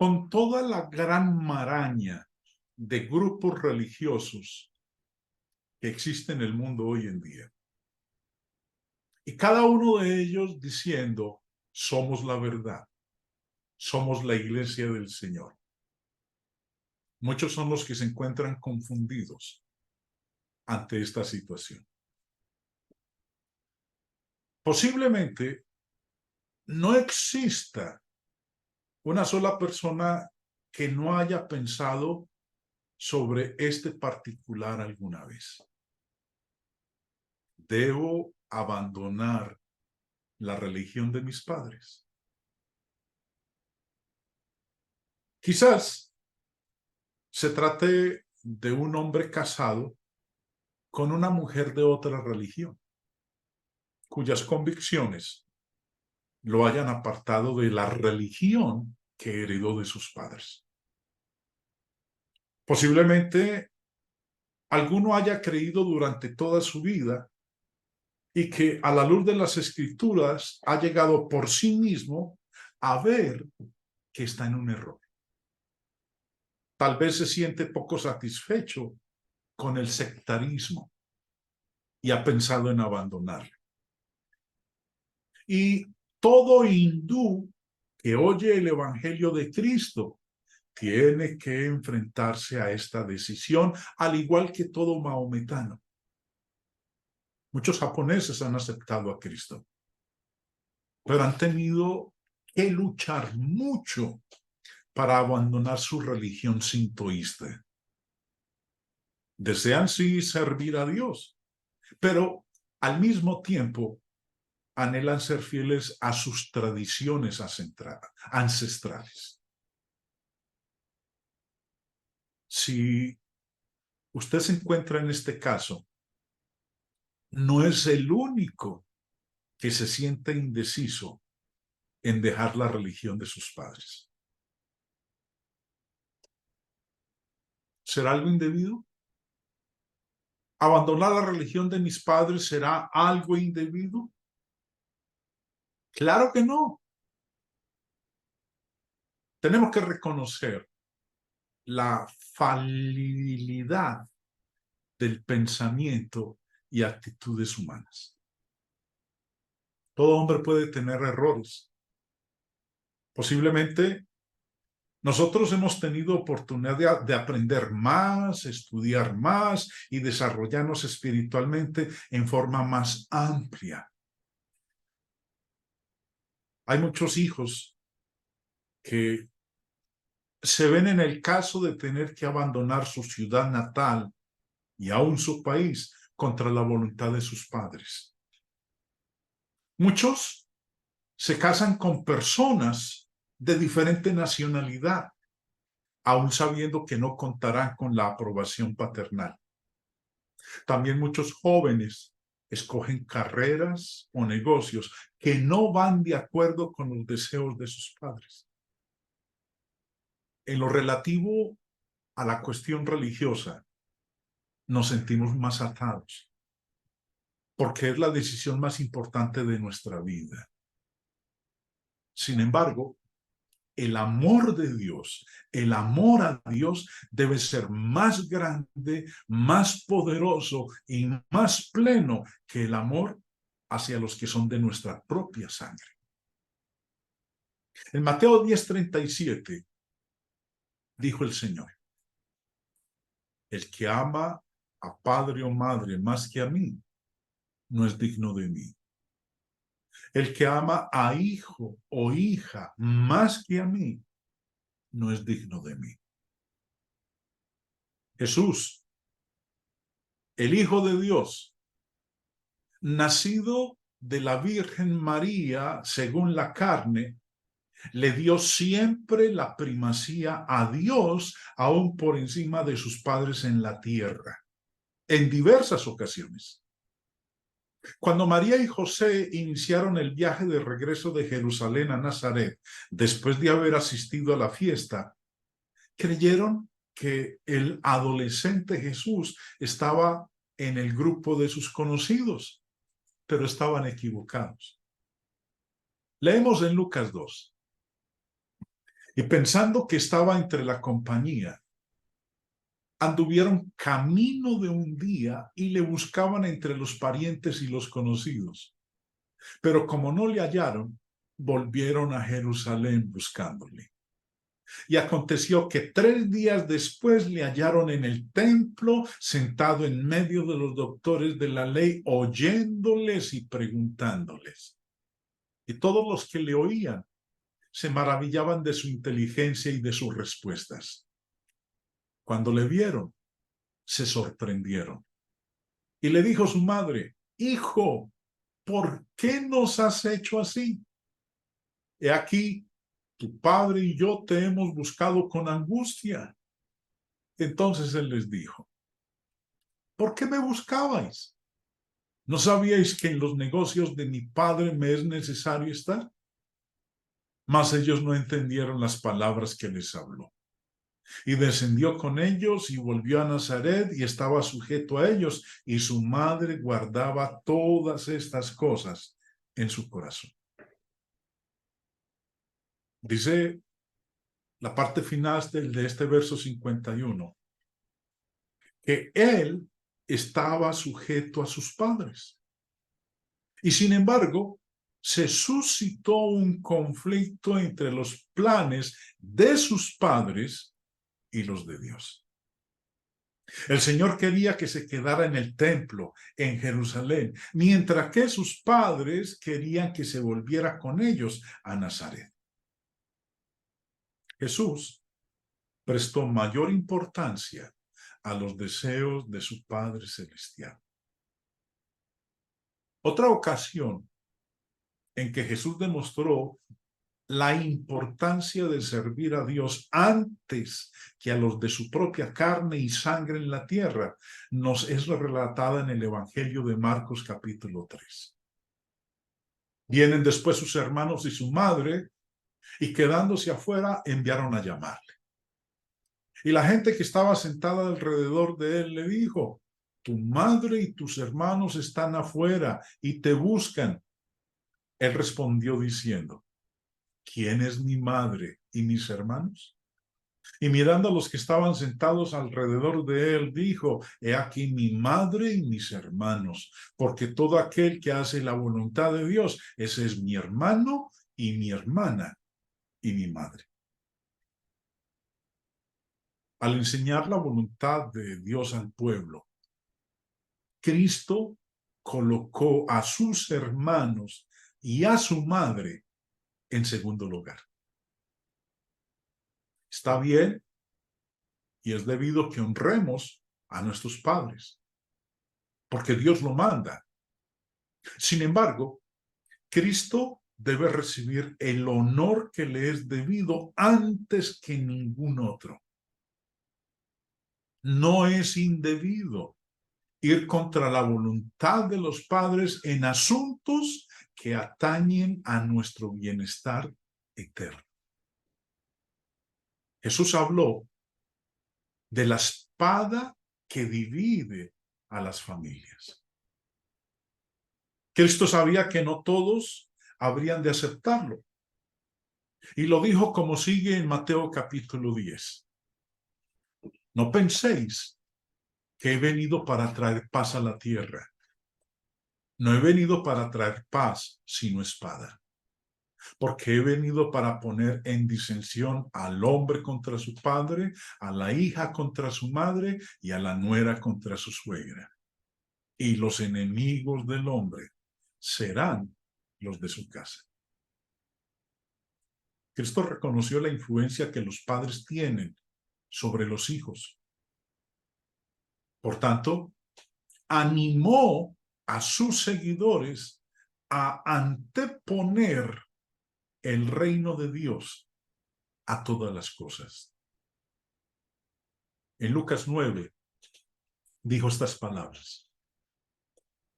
con toda la gran maraña de grupos religiosos que existe en el mundo hoy en día. Y cada uno de ellos diciendo, somos la verdad, somos la iglesia del Señor. Muchos son los que se encuentran confundidos ante esta situación. Posiblemente no exista una sola persona que no haya pensado sobre este particular alguna vez. ¿Debo abandonar la religión de mis padres? Quizás se trate de un hombre casado con una mujer de otra religión, cuyas convicciones lo hayan apartado de la religión que heredó de sus padres. Posiblemente alguno haya creído durante toda su vida y que a la luz de las escrituras ha llegado por sí mismo a ver que está en un error. Tal vez se siente poco satisfecho con el sectarismo y ha pensado en abandonarlo. Y todo hindú que oye el Evangelio de Cristo tiene que enfrentarse a esta decisión, al igual que todo maometano. Muchos japoneses han aceptado a Cristo, pero han tenido que luchar mucho para abandonar su religión sintoísta. Desean sí servir a Dios, pero al mismo tiempo anhelan ser fieles a sus tradiciones ancestrales. Si usted se encuentra en este caso, no es el único que se siente indeciso en dejar la religión de sus padres. ¿Será algo indebido? ¿Abandonar la religión de mis padres será algo indebido? Claro que no. Tenemos que reconocer la falibilidad del pensamiento y actitudes humanas. Todo hombre puede tener errores. Posiblemente nosotros hemos tenido oportunidad de aprender más, estudiar más y desarrollarnos espiritualmente en forma más amplia. Hay muchos hijos que se ven en el caso de tener que abandonar su ciudad natal y aún su país contra la voluntad de sus padres. Muchos se casan con personas de diferente nacionalidad, aún sabiendo que no contarán con la aprobación paternal. También muchos jóvenes escogen carreras o negocios que no van de acuerdo con los deseos de sus padres. En lo relativo a la cuestión religiosa, nos sentimos más atados, porque es la decisión más importante de nuestra vida. Sin embargo, el amor de Dios, el amor a Dios debe ser más grande, más poderoso y más pleno que el amor hacia los que son de nuestra propia sangre. En Mateo 10:37 dijo el Señor: el que ama a padre o madre más que a mí, no es digno de mí. El que ama a hijo o hija más que a mí, no es digno de mí. Jesús, el Hijo de Dios, nacido de la Virgen María según la carne, le dio siempre la primacía a Dios, aún por encima de sus padres en la tierra, en diversas ocasiones. Cuando María y José iniciaron el viaje de regreso de Jerusalén a Nazaret, después de haber asistido a la fiesta, creyeron que el adolescente Jesús estaba en el grupo de sus conocidos, pero estaban equivocados. Leemos en Lucas 2. Y pensando que estaba entre la compañía, anduvieron camino de un día y le buscaban entre los parientes y los conocidos. Pero como no le hallaron, volvieron a Jerusalén buscándole. Y aconteció que 3 días después le hallaron en el templo, sentado en medio de los doctores de la ley, oyéndoles y preguntándoles. Y todos los que le oían se maravillaban de su inteligencia y de sus respuestas. Cuando le vieron, se sorprendieron. Y le dijo su madre: Hijo, ¿por qué nos has hecho así? He aquí, tu padre y yo te hemos buscado con angustia. Entonces él les dijo: ¿por qué me buscabais? ¿No sabíais que en los negocios de mi padre me es necesario estar? Mas ellos no entendieron las palabras que les habló. Y descendió con ellos y volvió a Nazaret y estaba sujeto a ellos, y su madre guardaba todas estas cosas en su corazón. Dice la parte final de este verso 51, que él estaba sujeto a sus padres. Y sin embargo, se suscitó un conflicto entre los planes de sus padres y los de Dios. El Señor quería que se quedara en el templo, en Jerusalén, mientras que sus padres querían que se volviera con ellos a Nazaret. Jesús prestó mayor importancia a los deseos de su Padre Celestial. Otra ocasión en que Jesús demostró la importancia de servir a Dios antes que a los de su propia carne y sangre en la tierra, nos es relatada en el Evangelio de Marcos capítulo 3. Vienen después sus hermanos y su madre, y quedándose afuera enviaron a llamarle. Y la gente que estaba sentada alrededor de él le dijo: tu madre y tus hermanos están afuera y te buscan. Él respondió diciendo: ¿quién es mi madre y mis hermanos? Y mirando a los que estaban sentados alrededor de él, dijo: he aquí mi madre y mis hermanos, porque todo aquel que hace la voluntad de Dios, ese es mi hermano y mi hermana y mi madre. Al enseñar la voluntad de Dios al pueblo, Cristo colocó a sus hermanos y a su madre en segundo lugar. Está bien y es debido que honremos a nuestros padres, porque Dios lo manda. Sin embargo, Cristo debe recibir el honor que le es debido antes que ningún otro. No es indebido ir contra la voluntad de los padres en asuntos que atañen a nuestro bienestar eterno. Jesús habló de la espada que divide a las familias. Cristo sabía que no todos habrían de aceptarlo. Y lo dijo como sigue en Mateo capítulo 10. No penséis que he venido para traer paz a la tierra. No he venido para traer paz, sino espada. Porque he venido para poner en disensión al hombre contra su padre, a la hija contra su madre y a la nuera contra su suegra. Y los enemigos del hombre serán los de su casa. Cristo reconoció la influencia que los padres tienen sobre los hijos. Por tanto, animó a sus seguidores a anteponer el reino de Dios a todas las cosas. En Lucas 9 dijo estas palabras.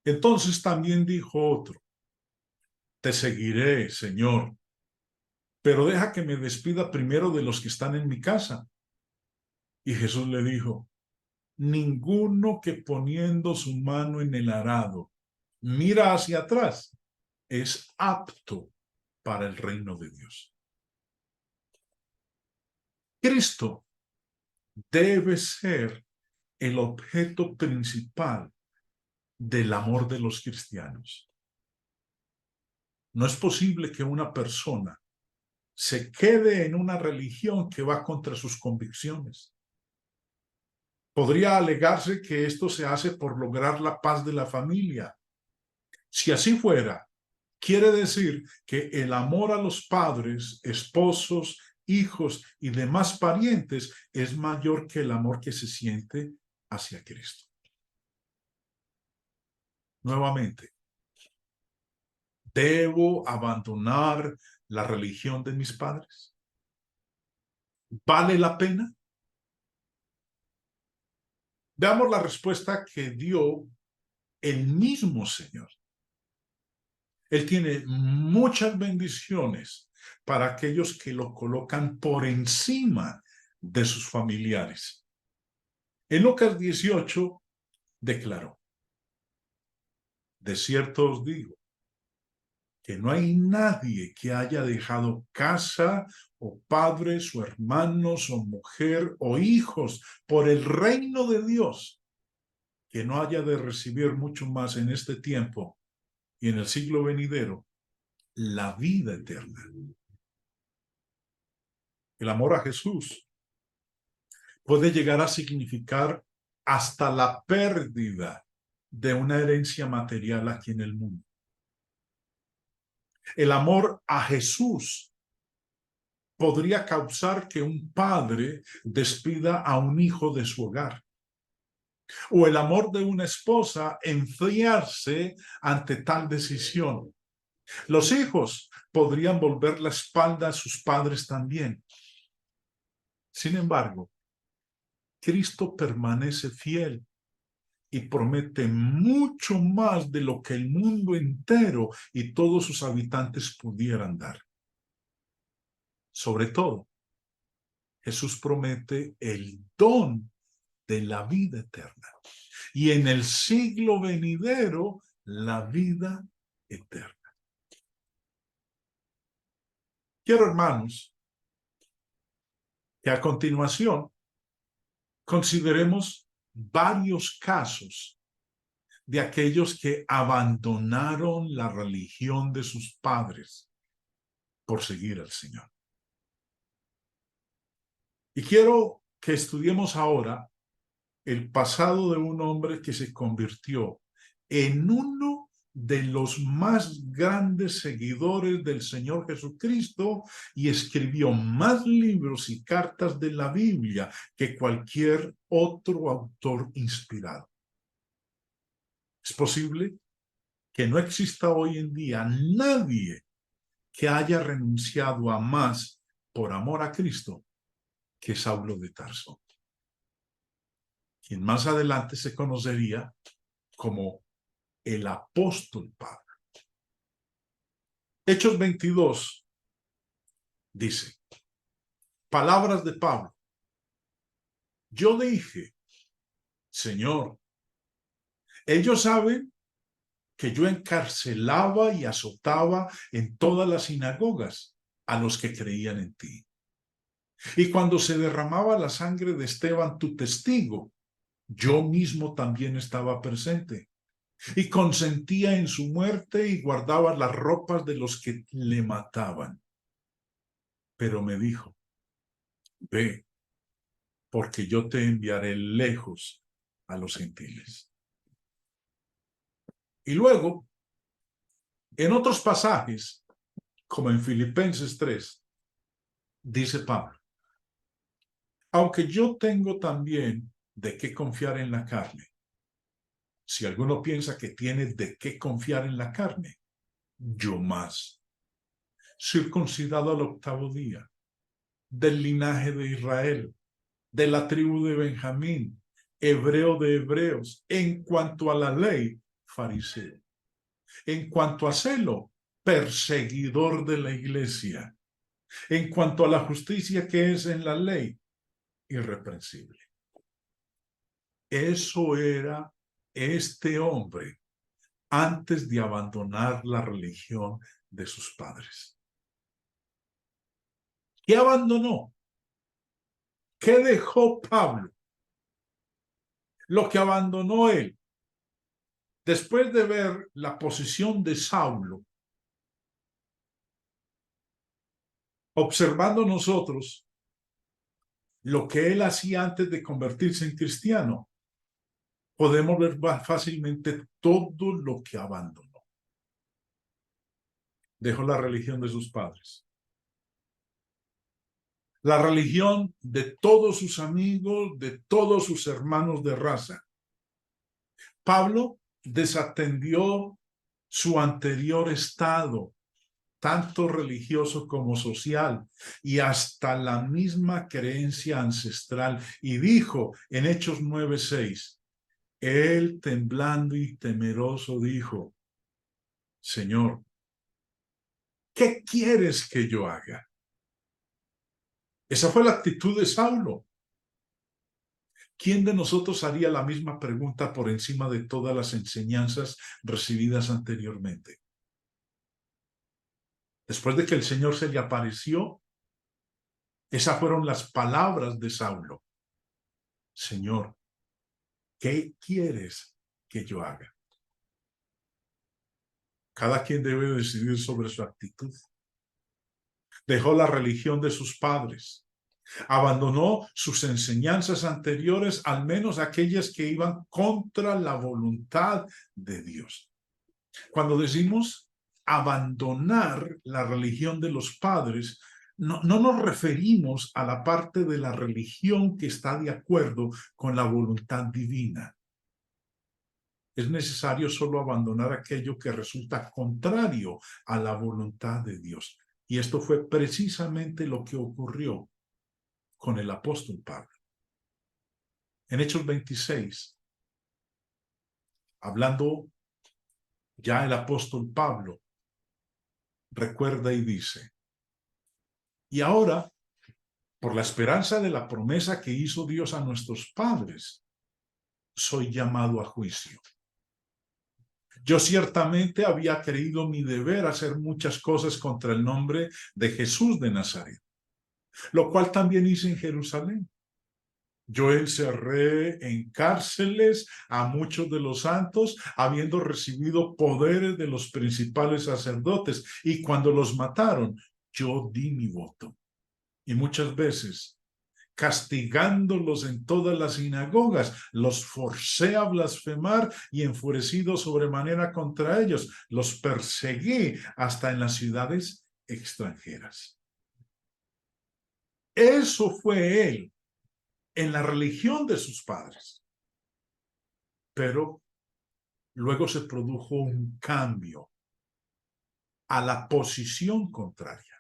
Entonces también dijo otro: te seguiré, Señor, pero deja que me despida primero de los que están en mi casa. Y Jesús le dijo: ninguno que poniendo su mano en el arado mira hacia atrás es apto para el reino de Dios. Cristo debe ser el objeto principal del amor de los cristianos. No es posible que una persona se quede en una religión que va contra sus convicciones. Podría alegarse que esto se hace por lograr la paz de la familia. Si así fuera, quiere decir que el amor a los padres, esposos, hijos y demás parientes es mayor que el amor que se siente hacia Cristo. Nuevamente, ¿debo abandonar la religión de mis padres? ¿Vale la pena? Veamos la respuesta que dio el mismo Señor. Él tiene muchas bendiciones para aquellos que lo colocan por encima de sus familiares. En Lucas 18 declaró: de cierto os digo que no hay nadie que haya dejado casa o padres o hermanos o mujer o hijos por el reino de Dios que no haya de recibir mucho más en este tiempo y en el siglo venidero la vida eterna. El amor a Jesús puede llegar a significar hasta la pérdida de una herencia material aquí en el mundo. El amor a Jesús podría causar que un padre despida a un hijo de su hogar, o el amor de una esposa enfriarse ante tal decisión. Los hijos podrían volver la espalda a sus padres también. Sin embargo, Cristo permanece fiel y promete mucho más de lo que el mundo entero y todos sus habitantes pudieran dar. Sobre todo, Jesús promete el don de la vida eterna y en el siglo venidero la vida eterna. Quiero, hermanos, que a continuación consideremos varios casos de aquellos que abandonaron la religión de sus padres por seguir al Señor. Y quiero que estudiemos ahora el pasado de un hombre que se convirtió en uno de los más grandes seguidores del Señor Jesucristo y escribió más libros y cartas de la Biblia que cualquier otro autor inspirado. Es posible que no exista hoy en día nadie que haya renunciado a más por amor a Cristo que Saulo de Tarso, quien más adelante se conocería como el apóstol Pablo. Hechos 22 dice, palabras de Pablo: yo dije, Señor, ellos saben que yo encarcelaba y azotaba en todas las sinagogas a los que creían en ti. Y cuando se derramaba la sangre de Esteban, tu testigo, yo mismo también estaba presente y consentía en su muerte y guardaba las ropas de los que le mataban. Pero me dijo, ve, porque yo te enviaré lejos a los gentiles. Y luego, en otros pasajes, como en Filipenses 3, dice Pablo, aunque yo tengo también de qué confiar en la carne, si alguno piensa que tiene de qué confiar en la carne, yo más, circuncidado al 8º día, del linaje de Israel, de la tribu de Benjamín, hebreo de hebreos, en cuanto a la ley, fariseo, en cuanto a celo, perseguidor de la iglesia, en cuanto a la justicia que es en la ley, irreprensible. Eso era este hombre antes de abandonar la religión de sus padres. ¿Qué abandonó? ¿Qué dejó Pablo? Lo que abandonó él. Después de ver la posición de Saulo, observando nosotros lo que él hacía antes de convertirse en cristiano, podemos ver fácilmente todo lo que abandonó. Dejó la religión de sus padres, la religión de todos sus amigos, de todos sus hermanos de raza. Pablo desatendió su anterior estado, tanto religioso como social, y hasta la misma creencia ancestral, y dijo en Hechos 9:6, él temblando y temeroso dijo, Señor, ¿qué quieres que yo haga? Esa fue la actitud de Saulo. ¿Quién de nosotros haría la misma pregunta por encima de todas las enseñanzas recibidas anteriormente? Después de que el Señor se le apareció, esas fueron las palabras de Saulo. Señor, ¿qué quieres que yo haga? Cada quien debe decidir sobre su actitud. Dejó la religión de sus padres. Abandonó sus enseñanzas anteriores, al menos aquellas que iban contra la voluntad de Dios. Cuando decimos abandonar la religión de los padres, no nos referimos a la parte de la religión que está de acuerdo con la voluntad divina. Es necesario solo abandonar aquello que resulta contrario a la voluntad de Dios. Y esto fue precisamente lo que ocurrió con el apóstol Pablo. En Hechos 26, hablando ya el apóstol Pablo, recuerda y dice, y ahora, por la esperanza de la promesa que hizo Dios a nuestros padres, soy llamado a juicio. Yo ciertamente había creído mi deber hacer muchas cosas contra el nombre de Jesús de Nazaret, lo cual también hice en Jerusalén. Yo encerré en cárceles a muchos de los santos, habiendo recibido poderes de los principales sacerdotes, y cuando los mataron, yo di mi voto. Y muchas veces, castigándolos en todas las sinagogas, los forcé a blasfemar y enfurecido sobremanera contra ellos, los perseguí hasta en las ciudades extranjeras. Eso fue él en la religión de sus padres. Pero luego se produjo un cambio a la posición contraria.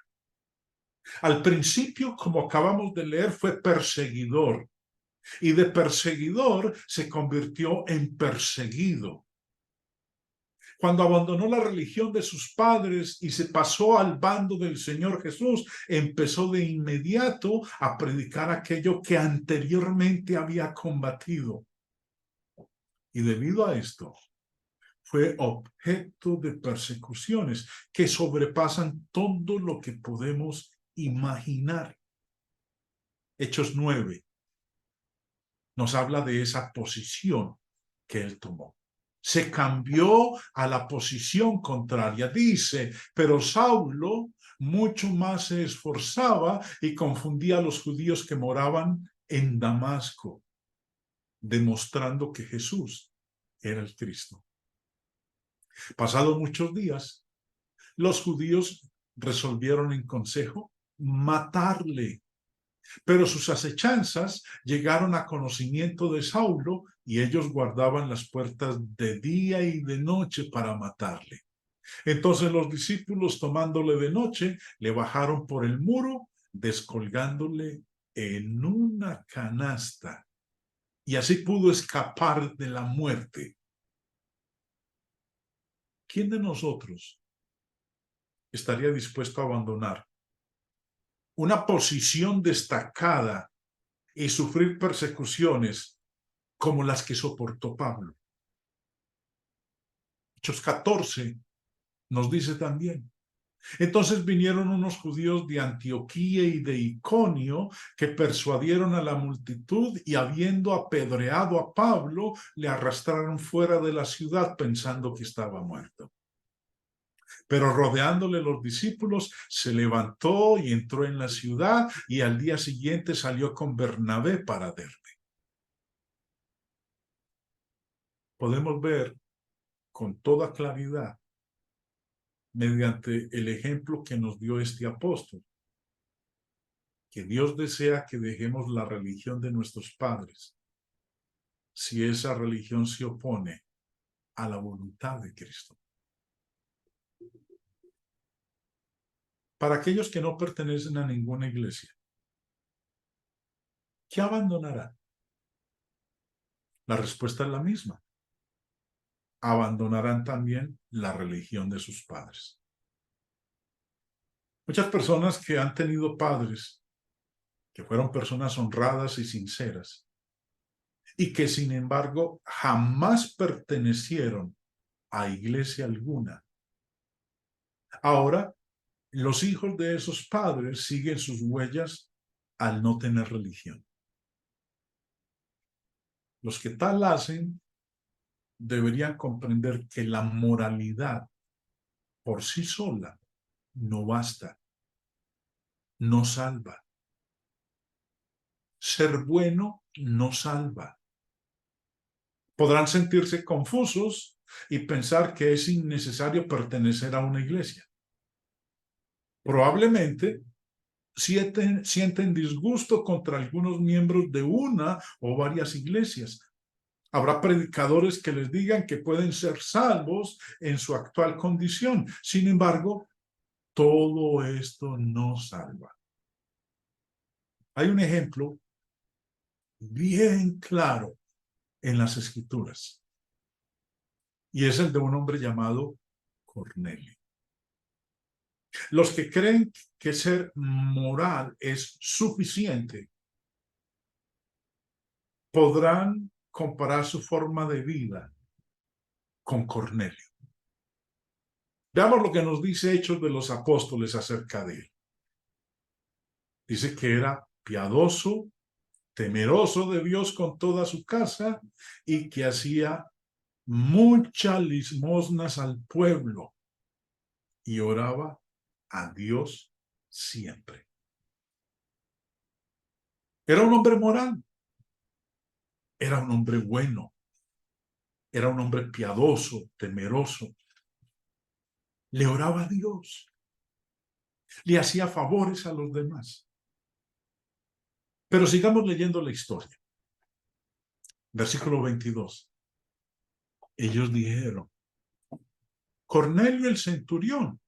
Al principio, como acabamos de leer, fue perseguidor, y de perseguidor se convirtió en perseguido. Cuando abandonó la religión de sus padres y se pasó al bando del Señor Jesús, empezó de inmediato a predicar aquello que anteriormente había combatido. Y debido a esto, fue objeto de persecuciones que sobrepasan todo lo que podemos imaginar. Hechos 9 nos habla de esa posición que él tomó. Se cambió a la posición contraria. Dice, pero Saulo mucho más se esforzaba y confundía a los judíos que moraban en Damasco, demostrando que Jesús era el Cristo. Pasados muchos días, los judíos resolvieron en consejo matarle, pero sus acechanzas llegaron a conocimiento de Saulo y ellos guardaban las puertas de día y de noche para matarle. Entonces los discípulos, tomándole de noche, le bajaron por el muro, descolgándole en una canasta, y así pudo escapar de la muerte. ¿Quién de nosotros estaría dispuesto a abandonar una posición destacada y sufrir persecuciones como las que soportó Pablo? Hechos 14 nos dice también, Entonces vinieron unos judíos de Antioquía y de Iconio que persuadieron a la multitud y habiendo apedreado a Pablo, le arrastraron fuera de la ciudad pensando que estaba muerto. Pero rodeándole los discípulos, se levantó y entró en la ciudad y al día siguiente salió con Bernabé para Derbe. Podemos ver con toda claridad, mediante el ejemplo que nos dio este apóstol, que Dios desea que dejemos la religión de nuestros padres si esa religión se opone a la voluntad de Cristo. Para aquellos que no pertenecen a ninguna iglesia, ¿qué abandonarán? La respuesta es la misma. Abandonarán también la religión de sus padres. Muchas personas que han tenido padres que fueron personas honradas y sinceras y que sin embargo jamás pertenecieron a iglesia alguna. Ahora, los hijos de esos padres siguen sus huellas al no tener religión. Los que tal hacen deberían comprender que la moralidad por sí sola no basta, no salva. Ser bueno no salva. Podrán sentirse confusos y pensar que es innecesario pertenecer a una iglesia. Probablemente sienten disgusto contra algunos miembros de una o varias iglesias. Habrá predicadores que les digan que pueden ser salvos en su actual condición. Sin embargo, todo esto no salva. Hay un ejemplo bien claro en las Escrituras, y es el de un hombre llamado Cornelio. Los que creen que ser moral es suficiente podrán comparar su forma de vida con Cornelio. Veamos lo que nos dice Hechos de los Apóstoles acerca de él. Dice que era piadoso, temeroso de Dios con toda su casa y que hacía muchas limosnas al pueblo y oraba a Dios siempre. Era un hombre moral, era un hombre bueno, era un hombre piadoso, temeroso. Le oraba a Dios, le hacía favores a los demás. Pero sigamos leyendo la historia. Versículo 22. Ellos dijeron, Cornelio el centurión,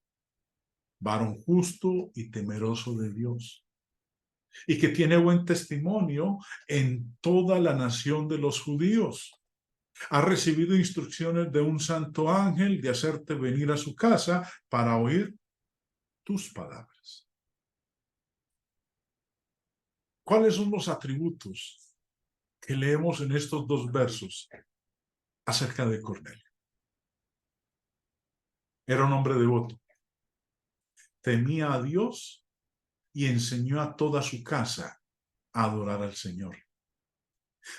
varón justo y temeroso de Dios, y que tiene buen testimonio en toda la nación de los judíos. Ha recibido instrucciones de un santo ángel de hacerte venir a su casa para oír tus palabras. ¿Cuáles son los atributos que leemos en estos dos versos acerca de Cornelio? Era un hombre devoto, temía a Dios y enseñó a toda su casa a adorar al Señor.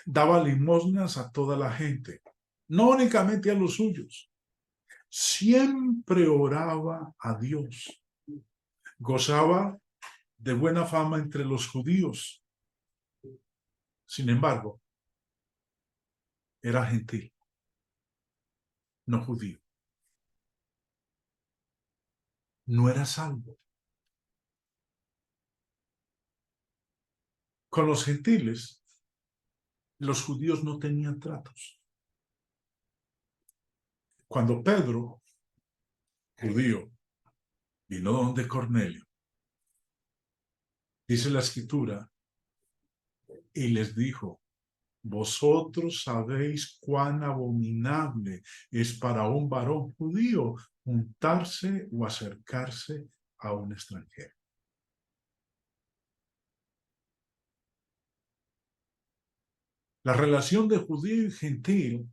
Daba limosnas a toda la gente, no únicamente a los suyos. Siempre oraba a Dios. Gozaba de buena fama entre los judíos. Sin embargo, era gentil, no judío. No era salvo. Con los gentiles, los judíos no tenían tratos. Cuando Pedro, judío, vino donde Cornelio, dice la escritura, y les dijo, vosotros sabéis cuán abominable es para un varón judío juntarse o acercarse a un extranjero. La relación de judío y gentil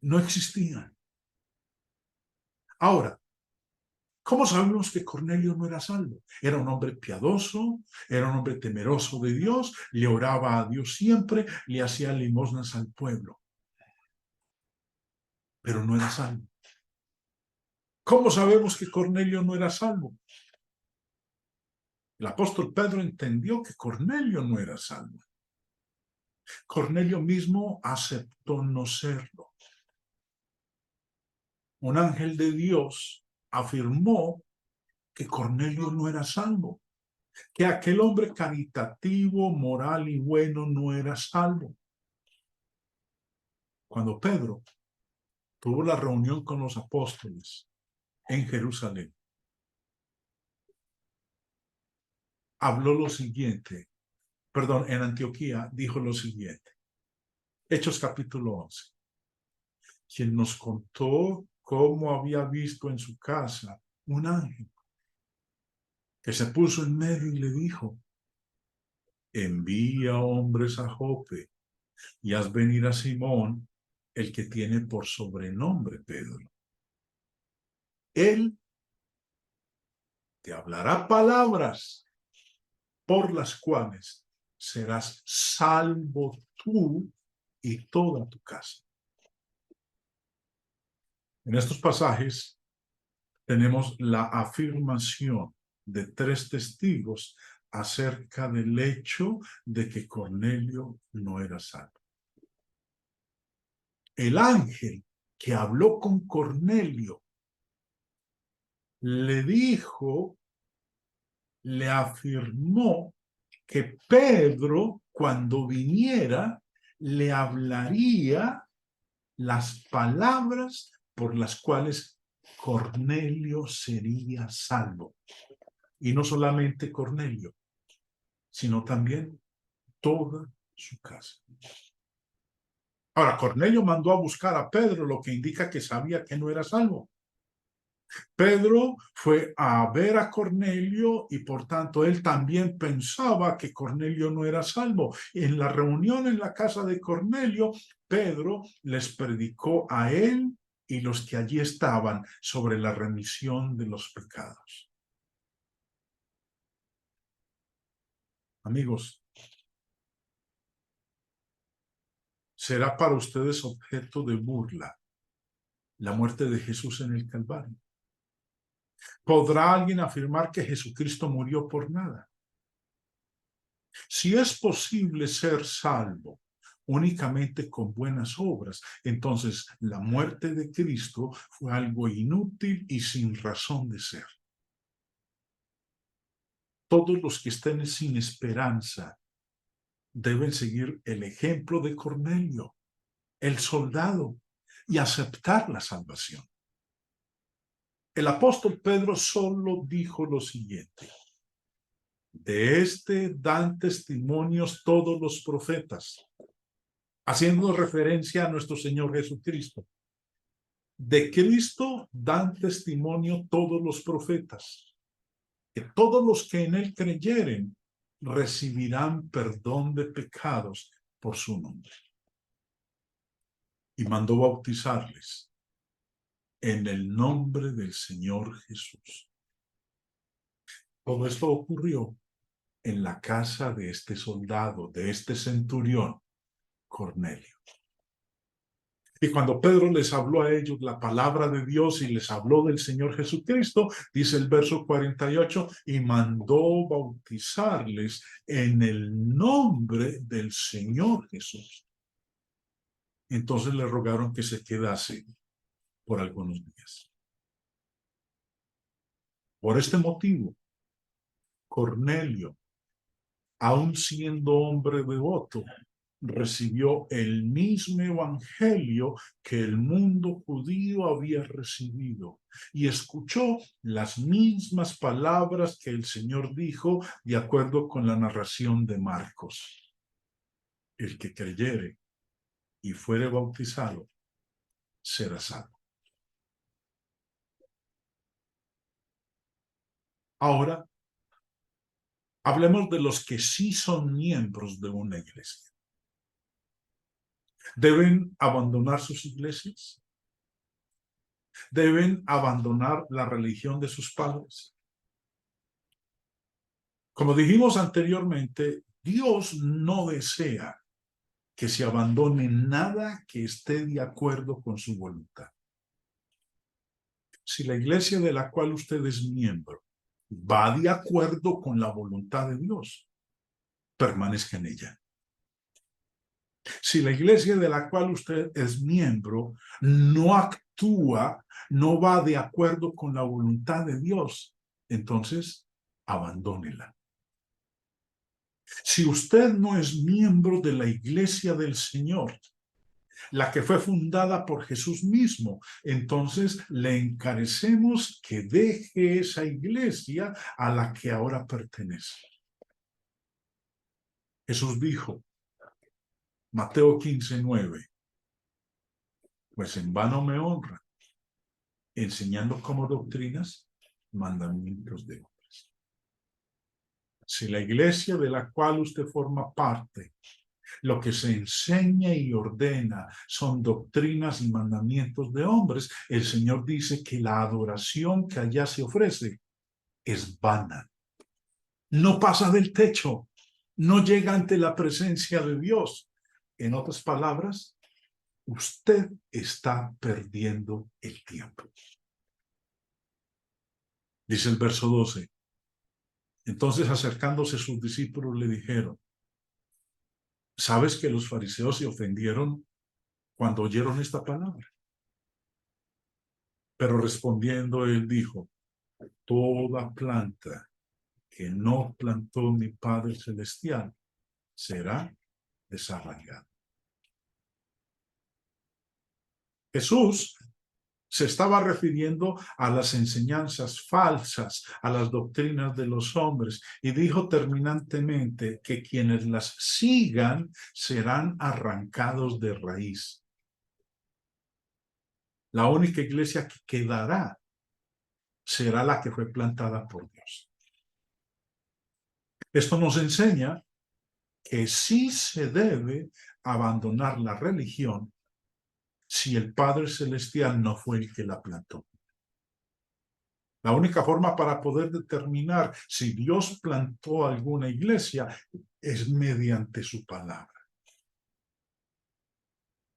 no existía. Ahora, ¿Cómo sabemos que Cornelio no era salvo? Era un hombre piadoso, era un hombre temeroso de Dios, le oraba a Dios siempre, le hacía limosnas al pueblo, pero no era salvo. ¿Cómo sabemos que Cornelio no era salvo? El apóstol Pedro entendió que Cornelio no era salvo. Cornelio mismo aceptó no serlo. Un ángel de Dios afirmó que Cornelio no era salvo, que aquel hombre caritativo, moral y bueno no era salvo. Cuando Pedro tuvo la reunión con los apóstoles en Jerusalén, habló lo siguiente, en Antioquía dijo lo siguiente, Hechos capítulo 11, quien nos contó cómo había visto en su casa un ángel que se puso en medio y le dijo, envía hombres a Jope y haz venir a Simón, el que tiene por sobrenombre Pedro. Él te hablará palabras por las cuales serás salvo tú y toda tu casa. En estos pasajes tenemos la afirmación de 3 testigos acerca del hecho de que Cornelio no era salvo. El ángel que habló con Cornelio le dijo, le afirmó que Pedro, cuando viniera, le hablaría las palabras por las cuales Cornelio sería salvo. Y no solamente Cornelio, sino también toda su casa. Ahora, Cornelio mandó a buscar a Pedro, lo que indica que sabía que no era salvo. Pedro fue a ver a Cornelio y por tanto él también pensaba que Cornelio no era salvo. En la reunión en la casa de Cornelio, Pedro les predicó a él y los que allí estaban sobre la remisión de los pecados. Amigos, será para ustedes objeto de burla la muerte de Jesús en el Calvario. ¿Podrá alguien afirmar que Jesucristo murió por nada? Si es posible ser salvo únicamente con buenas obras, entonces la muerte de Cristo fue algo inútil y sin razón de ser. Todos los que estén sin esperanza deben seguir el ejemplo de Cornelio, el soldado, y aceptar la salvación. El apóstol Pedro solo dijo lo siguiente: de este dan testimonios todos los profetas, haciendo referencia a nuestro Señor Jesucristo. De Cristo dan testimonio todos los profetas, que todos los que en él creyeren recibirán perdón de pecados por su nombre. Y mandó bautizarles en el nombre del Señor Jesús. Todo esto ocurrió en la casa de este soldado, de este centurión, Cornelio. Y cuando Pedro les habló a ellos la palabra de Dios y les habló del Señor Jesucristo, dice el verso 48, y mandó bautizarles en el nombre del Señor Jesús. Entonces le rogaron que se quedase por algunos días. Por este motivo, Cornelio, aun siendo hombre devoto, recibió el mismo evangelio que el mundo judío había recibido y escuchó las mismas palabras que el Señor dijo de acuerdo con la narración de Marcos. El que creyere y fuere bautizado será salvo. Ahora, hablemos de los que sí son miembros de una iglesia. ¿Deben abandonar sus iglesias? deben abandonar la religión de sus padres. Como dijimos anteriormente, Dios no desea que se abandone nada que esté de acuerdo con su voluntad. Si la iglesia de la cual usted es miembro va de acuerdo con la voluntad de Dios, permanezca en ella. Si la iglesia de la cual usted es miembro no actúa, no va de acuerdo con la voluntad de Dios, entonces abandónela. Si usted no es miembro de la iglesia del Señor, la que fue fundada por Jesús mismo, entonces le encarecemos que deje esa iglesia a la que ahora pertenece. Jesús dijo, Mateo 15:9, pues en vano me honra, enseñando como doctrinas mandamientos de hombres. Si la iglesia de la cual usted forma parte, lo que se enseña y ordena son doctrinas y mandamientos de hombres, el Señor dice que la adoración que allá se ofrece es vana. No pasa del techo, no llega ante la presencia de Dios. En otras palabras, usted está perdiendo el tiempo. Dice el verso 12. Entonces, acercándose sus discípulos, le dijeron, ¿sabes que los fariseos se ofendieron cuando oyeron esta palabra? Pero respondiendo él dijo, toda planta que no plantó mi Padre Celestial será desarraigada. Jesús se estaba refiriendo a las enseñanzas falsas, a las doctrinas de los hombres, y dijo terminantemente que quienes las sigan serán arrancados de raíz. La única iglesia que quedará será la que fue plantada por Dios. Esto nos enseña que sí se debe abandonar la religión si el Padre Celestial no fue el que la plantó. La única forma para poder determinar si Dios plantó alguna iglesia es mediante su palabra.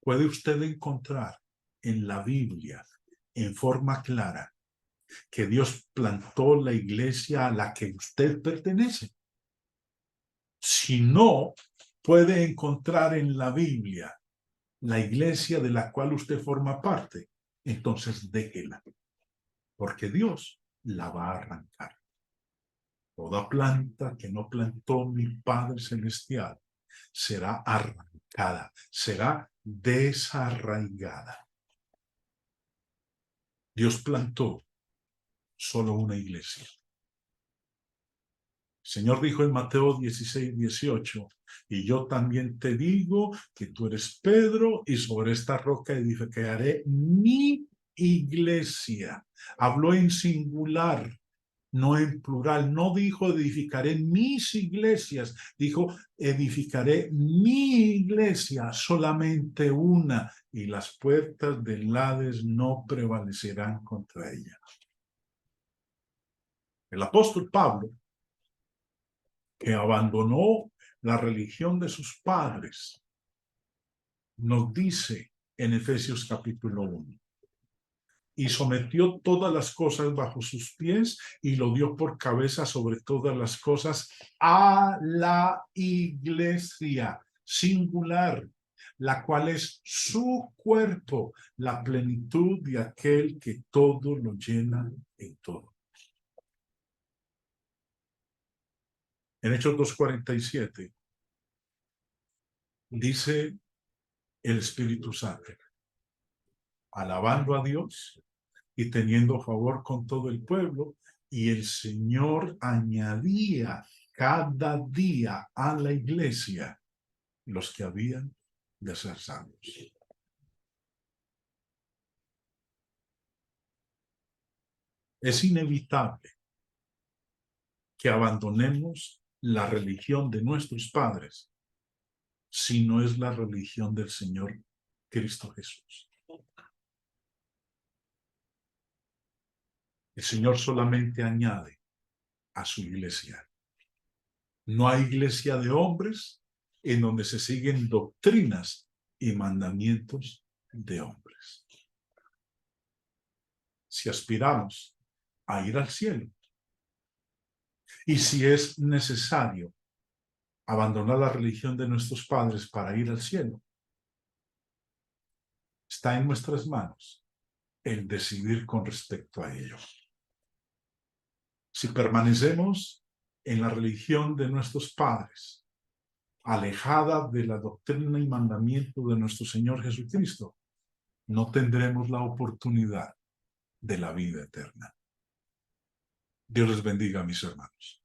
Puede usted encontrar en la Biblia, en forma clara, que Dios plantó la iglesia a la que usted pertenece. Si no, puede encontrar en la Biblia la iglesia de la cual usted forma parte, entonces déjela, porque Dios la va a arrancar. Toda planta que no plantó mi Padre Celestial será arrancada, será desarraigada. Dios plantó solo una iglesia. El Señor dijo en Mateo 16:18, y yo también te digo que tú eres Pedro, y sobre esta roca edificaré mi iglesia. Habló en singular, no en plural. No dijo edificaré mis iglesias, dijo edificaré mi iglesia, solamente una, y las puertas del Hades no prevalecerán contra ella. El apóstol Pablo, que abandonó la religión de sus padres, nos dice en Efesios capítulo 1, y sometió todas las cosas bajo sus pies y lo dio por cabeza sobre todas las cosas a la iglesia singular, la cual es su cuerpo, la plenitud de aquel que todo lo llena en todo. En Hechos 2:47 dice el Espíritu Santo, alabando a Dios y teniendo favor con todo el pueblo, y el Señor añadía cada día a la iglesia los que habían de ser salvos. Es inevitable que abandonemos la religión de nuestros padres si no es la religión del Señor Cristo Jesús. El Señor solamente añade a su iglesia. No hay iglesia de hombres en donde se siguen doctrinas y mandamientos de hombres. Si aspiramos a ir al cielo y si es necesario abandonar la religión de nuestros padres para ir al cielo, está en nuestras manos el decidir con respecto a ello. Si permanecemos en la religión de nuestros padres, alejada de la doctrina y mandamiento de nuestro Señor Jesucristo, no tendremos la oportunidad de la vida eterna. Dios les bendiga, mis hermanos.